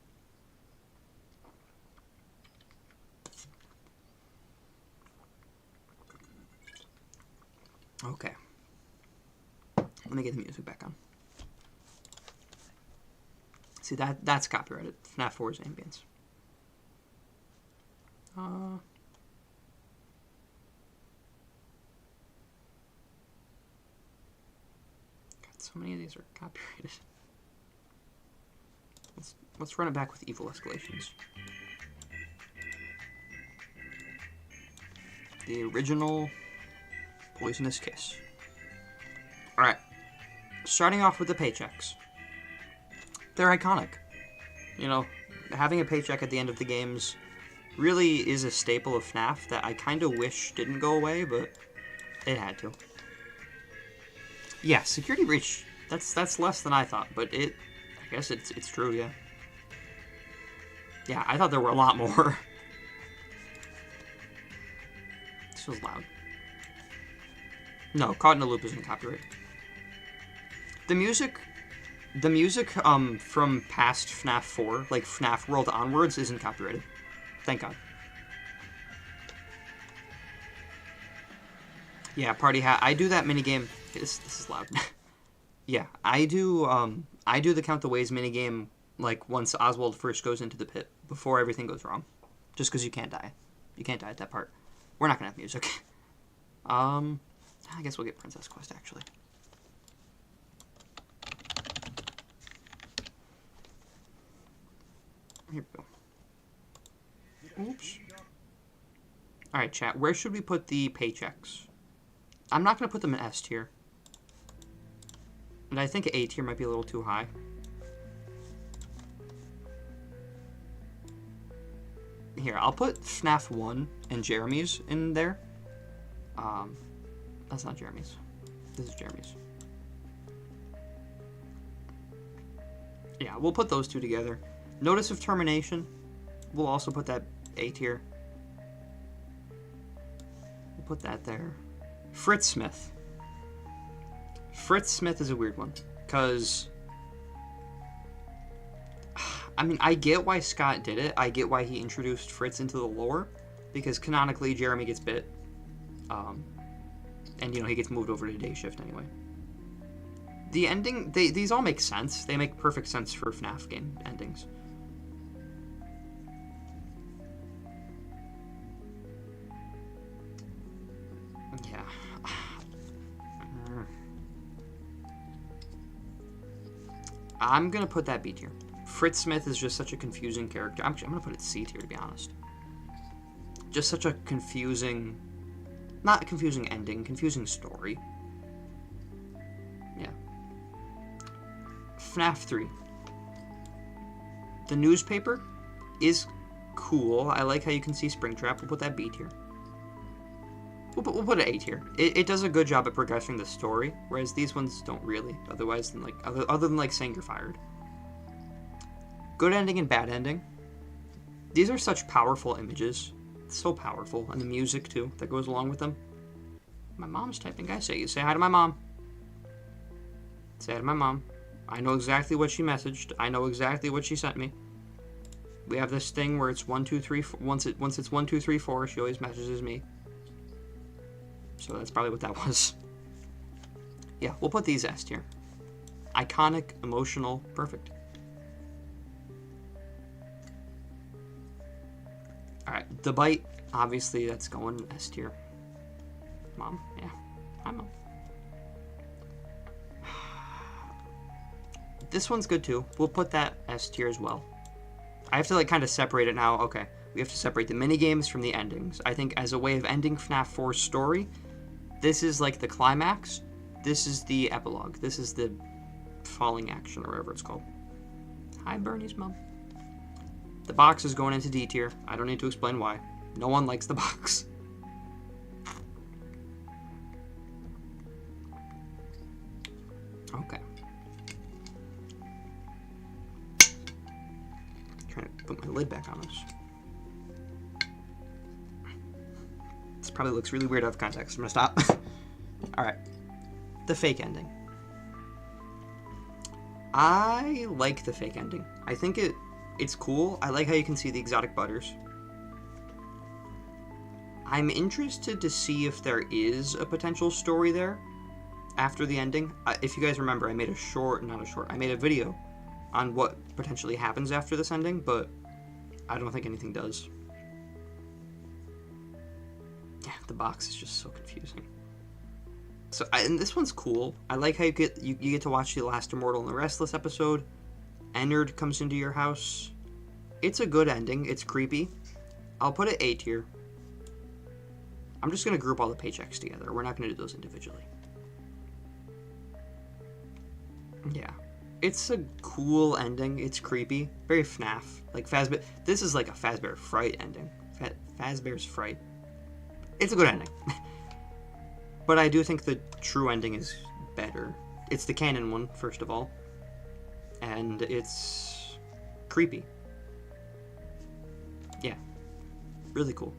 Okay. Let me get the music back on. See, that's copyrighted. FNAF 4's ambience. So many of these are copyrighted. Let's run it back with evil escalations. The original Poisonous Kiss. Alright. Starting off with the paychecks. They're iconic. You know, having a paycheck at the end of the games really is a staple of Fnaf that I kind of wish didn't go away, but it had to. Yeah, security breach, that's less than I thought, but I guess it's true, yeah. Yeah, I thought there were a lot more. This was loud. No, Caught in a Loop isn't copyright. The music from past FNAF 4, like FNAF World onwards, isn't copyrighted. Thank God. Yeah, party hat. I do that minigame. This is loud. Yeah, I do the Count the Ways minigame, like, once Oswald first goes into the pit, before everything goes wrong. Just because you can't die. You can't die at that part. We're not gonna have music. I guess we'll get Princess Quest, actually. Here we go. Oops. Alright, chat. Where should we put the paychecks? I'm not going to put them in S tier. And I think A tier might be a little too high. Here, I'll put FNAF 1 and Jeremy's in there. That's not Jeremy's. This is Jeremy's. Yeah, we'll put those two together. Notice of Termination. We'll also put that A tier. We'll put that there. Fritz Smith. Fritz Smith is a weird one. Because, I mean, I get why Scott did it. I get why he introduced Fritz into the lore. Because canonically, Jeremy gets bit. And, you know, he gets moved over to day shift anyway. The ending, these all make sense. They make perfect sense for FNAF game endings. Yeah. I'm going to put that B tier. Fritz Smith is just such a confusing character. I'm going to put it C tier, to be honest. Just such a confusing... Not a confusing ending, confusing story. Yeah. FNAF 3. The newspaper is cool. I like how you can see Springtrap. We'll put that B tier. We'll put it A tier. It does a good job at progressing the story, whereas these ones don't really. Otherwise, than like other than like saying you're fired. Good ending and bad ending. These are such powerful images. So powerful, and the music too that goes along with them. My mom's typing. Guys, say hi to my mom. Say hi to my mom. I know exactly what she messaged. I know exactly what she sent me. We have this thing where it's 1, 2, 3. Once it's 1, 2, 3, 4, she always messages me. So that's probably what that was. Yeah, we'll put these S tier. Iconic, emotional, perfect. Alright, The Bite, obviously that's going S tier. Mom, yeah. Hi, Mom. This one's good too. We'll put that S tier as well. I have to like kind of separate it now. Okay, we have to separate the minigames from the endings. I think as a way of ending FNAF 4's story, this is like the climax. This is the epilogue. This is the falling action or whatever it's called. Hi, Bernie's mom. The box is going into D tier. I don't need to explain why. No one likes the box. Okay. Trying to put my lid back on this. This probably looks really weird out of context. I'm gonna stop. Alright. The fake ending. I like the fake ending. I think it's cool. I like how you can see the exotic butters. I'm interested to see if there is a potential story there after the ending. If you guys remember, I made I made a video on what potentially happens after this ending, but I don't think anything does. Yeah, the box is just so confusing. So, and this one's cool. I like how you get to watch the Last Immortal and the Restless episode. Ennard comes into your house. It's a good ending. It's creepy. I'll put it A tier. I'm just going to group all the paychecks together. We're not going to do those individually. Yeah. It's a cool ending. It's creepy. Very Fnaf. Like Fazbear. This is like a Fazbear Fright ending. Fazbear's Fright. It's a good ending. But I do think the true ending is better. It's the canon one, first of all. And it's creepy. Yeah. Really cool.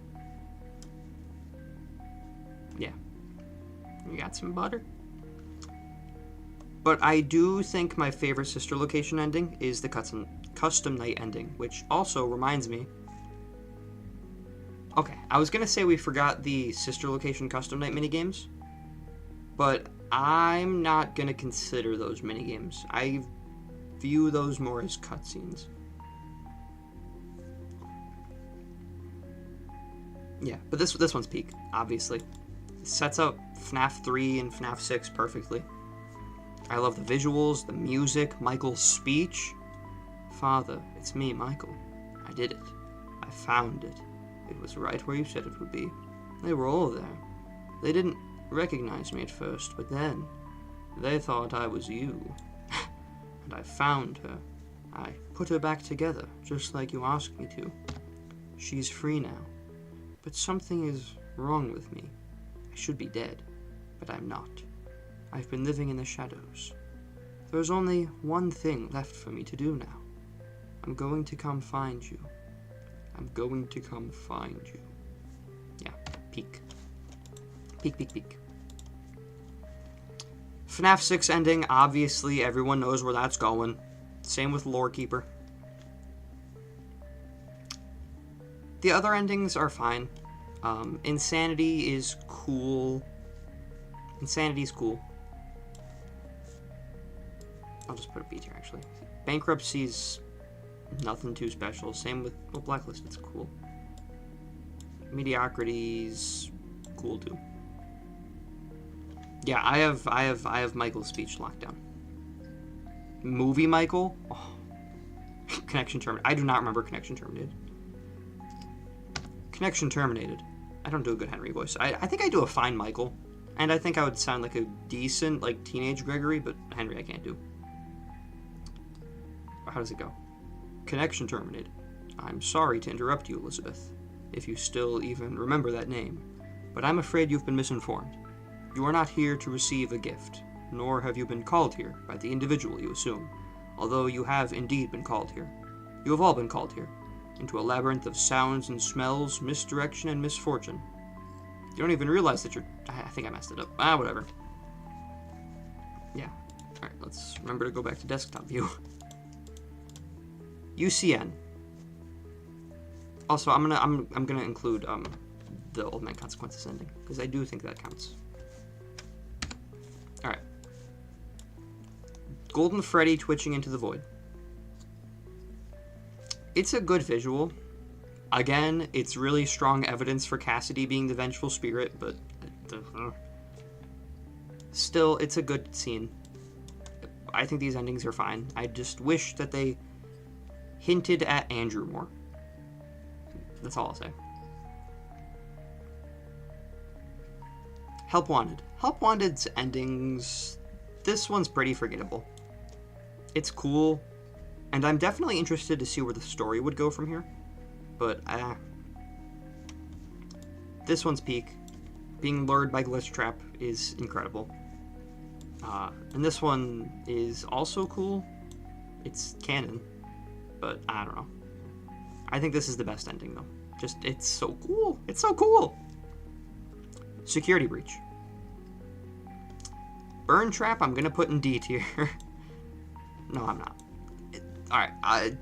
Yeah. You got some butter? But I do think my favorite sister location ending is the custom night ending, which also reminds me. Okay, I was gonna say we forgot the sister location custom night minigames, but I'm not gonna consider those minigames. I view those more as cutscenes. Yeah, but this one's peak, obviously. It sets up FNAF 3 and FNAF 6 perfectly. I love the visuals, the music, Michael's speech. Father, it's me, Michael. I did it. I found it. It was right where you said it would be. They were all there. They didn't recognize me at first, but then they thought I was you. And I found her. I put her back together, just like you asked me to. She's free now. But something is wrong with me. I should be dead, but I'm not. I've been living in the shadows. There's only one thing left for me to do now. I'm going to come find you. I'm going to come find you. Yeah, peak. Peak, peak, peak. FNAF 6 ending, obviously everyone knows where that's going. Same with Lore Keeper. The other endings are fine. Insanity is cool. Insanity's cool. I'll just put a B tier, actually. Bankruptcy's nothing too special. Same with Blacklist, it's cool. Mediocrity's cool too. Yeah, I have Michael's speech locked down. Movie Michael? Oh. Connection terminated. I do not remember Connection terminated. Connection terminated. I don't do a good Henry voice. I think I do a fine Michael. And I think I would sound like a decent, like, teenage Gregory, but Henry I can't do. How does it go? Connection terminated. I'm sorry to interrupt you, Elizabeth, if you still even remember that name, but I'm afraid you've been misinformed. You are not here to receive a gift, nor have you been called here by the individual you assume, although you have indeed been called here. You have all been called here, into a labyrinth of sounds and smells, misdirection and misfortune. You don't even realize that you're... I think I messed it up. Whatever. Yeah. Alright, let's remember to go back to desktop view. UCN. Also, I'm gonna include the Old Man Consequences ending, because I do think that counts. Alright. Golden Freddy twitching into the void. It's a good visual. Again, it's really strong evidence for Cassidy being the vengeful spirit, but still, it's a good scene. I think these endings are fine. I just wish that they hinted at Andrew more. That's all I'll say. Help Wanted. Help Wanted's endings, this one's pretty forgettable. It's cool, and I'm definitely interested to see where the story would go from here. But, this one's peak. Being lured by Glitch Trap is incredible. And this one is also cool. It's canon. But, I don't know. I think this is the best ending, though. Just, it's so cool. It's so cool! Security Breach. Burn Trap, I'm gonna put in D tier. No, I'm not. Alright,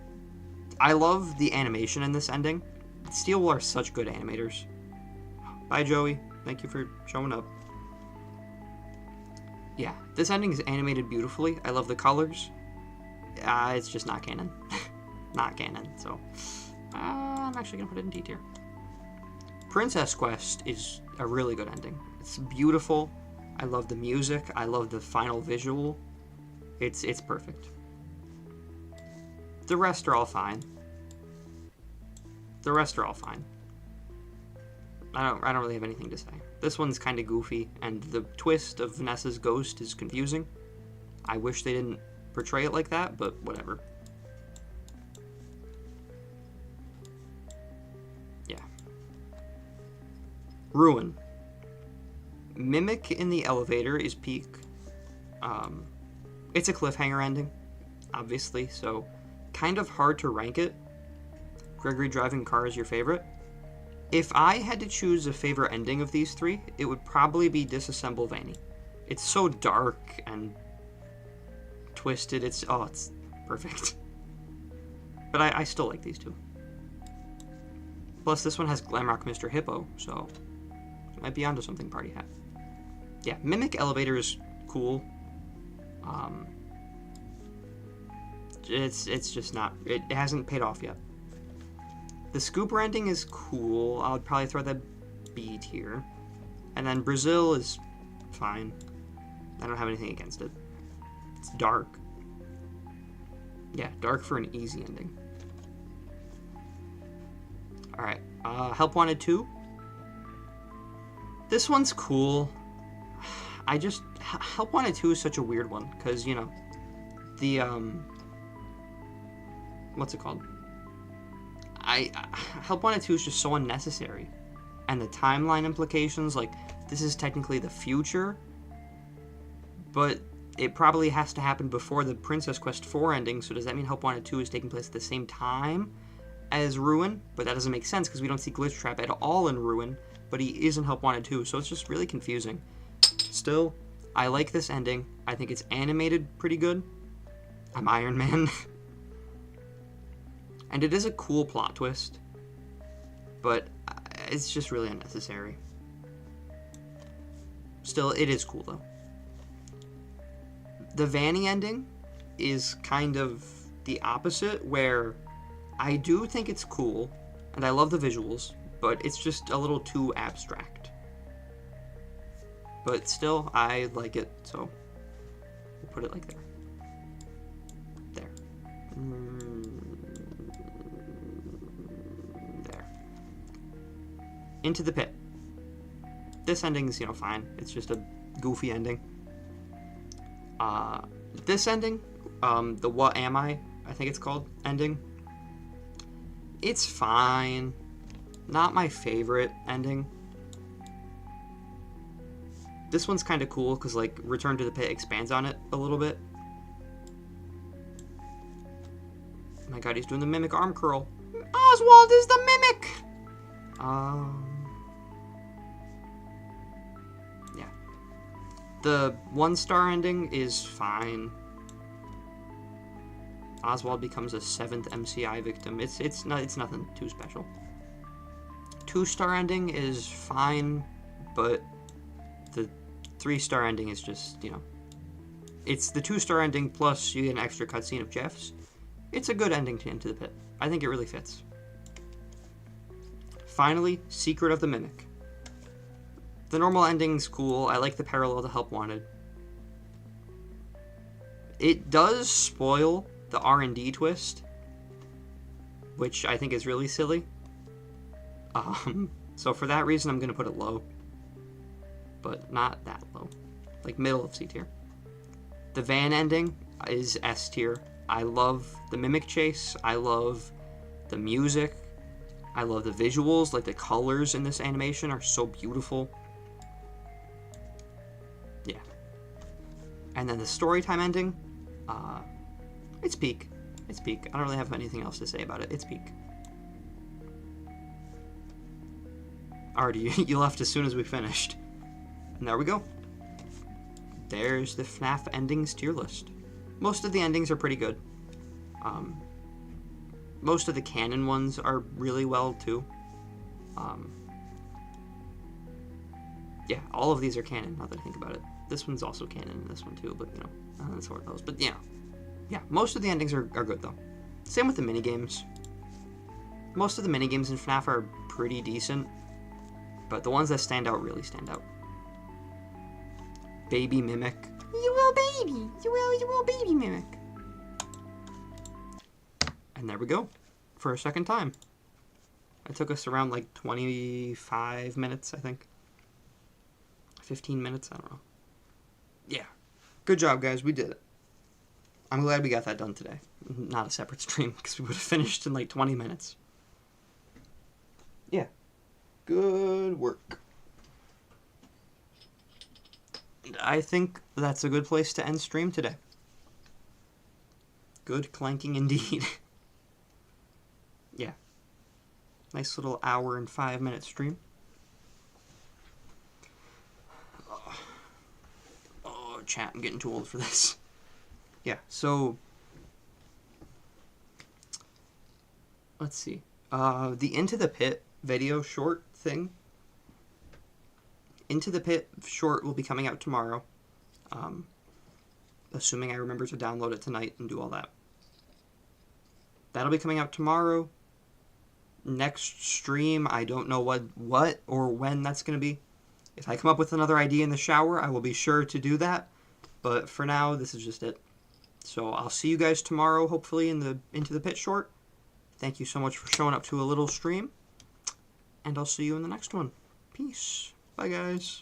I love the animation in this ending. Steel are such good animators. Bye, Joey. Thank you for showing up. Yeah, this ending is animated beautifully. I love the colors. It's just not canon. Not canon, so... I'm actually going to put it in D tier. Princess Quest is a really good ending. It's beautiful. I love the music. I love the final visual. It's perfect. The rest are all fine. The rest are all fine. I don't really have anything to say. This one's kind of goofy, and the twist of Vanessa's ghost is confusing. I wish they didn't portray it like that, but whatever. Yeah. Ruin. Mimic in the elevator is peak. It's a cliffhanger ending, obviously, so kind of hard to rank it. Gregory driving car is your favorite. If I had to choose a favorite ending of these three, it would probably be Disassemble Vanny. It's so dark and twisted. It's perfect. But I still like these two. Plus, this one has Glamrock Mr. Hippo, so it might be onto something, Party Hat. Yeah, Mimic Elevator is cool. It's just not. It hasn't paid off yet. The Scooper ending is cool. I would probably throw that B tier. And then Brazil is fine. I don't have anything against it. It's dark. Yeah, dark for an easy ending. Alright, Help Wanted 2. This one's cool. Help Wanted 2 is such a weird one, because, you know, the, what's it called? Help Wanted 2 is just so unnecessary. And the timeline implications, like, this is technically the future, but it probably has to happen before the Princess Quest 4 ending, so does that mean Help Wanted 2 is taking place at the same time as Ruin? But that doesn't make sense, because we don't see Glitch Trap at all in Ruin, but he is in Help Wanted 2, so it's just really confusing. Still, I like this ending. I think it's animated pretty good. I'm Iron Man. And it is a cool plot twist, but it's just really unnecessary. Still, it is cool, though. The Vanny ending is kind of the opposite, where I do think it's cool, and I love the visuals, but it's just a little too abstract. But still, I like it, so we'll put it like there. There. There. Into the Pit. This ending's, you know, fine. It's just a goofy ending. This ending, the What Am I think it's called, ending, it's fine. Not my favorite ending. This one's kind of cool, because, like, Return to the Pit expands on it a little bit. Oh my god, he's doing the Mimic arm curl. Oswald is the Mimic! Yeah. The 1-star ending is fine. Oswald becomes a 7th MCI victim. It's nothing too special. 2-star ending is fine, but the 3-star ending is just, you know, it's the 2-star ending plus you get an extra cutscene of Jeff's. It's a good ending to Into the Pit. I think it really fits. Finally, Secret of the Mimic. The normal ending's cool. I like the parallel to Help Wanted. It does spoil the R&D twist, which I think is really silly. So for that reason, I'm going to put it low. But not that low. Like middle of C tier. The van ending is S tier. I love the Mimic chase. I love the music. I love the visuals. Like, the colors in this animation are so beautiful. Yeah. And then the storytime ending, it's peak. It's peak. I don't really have anything else to say about it. It's peak. Already, you left as soon as we finished. And there we go. There's the FNAF endings tier list. Most of the endings are pretty good. Most of the canon ones are really well, too. Yeah, all of these are canon, now that I think about it. This one's also canon, and this one, too, but, you know, that's sort of those. But, yeah. Yeah, most of the endings are good, though. Same with the minigames. Most of the minigames in FNAF are pretty decent, but the ones that stand out really stand out. baby mimic. You will baby. You will baby mimic. And there we go. For a second time. It took us around like 25 minutes, I think. 15 minutes, I don't know. Yeah. Good job, guys. We did it. I'm glad we got that done today. Not a separate stream, because we would have finished in like 20 minutes. Yeah. Good work. I think that's a good place to end stream today. Good clanking indeed. Yeah. Nice little hour and 5-minute stream. Oh, chat, I'm getting too old for this. Yeah, so let's see. The Into the Pit video short thing. Into the Pit short will be coming out tomorrow. Assuming I remember to download it tonight and do all that. That'll be coming out tomorrow. Next stream, I don't know what or when that's going to be. If I come up with another idea in the shower, I will be sure to do that. But for now, this is just it. So I'll see you guys tomorrow, hopefully, in the Into the Pit short. Thank you so much for showing up to a little stream. And I'll see you in the next one. Peace. Bye, guys.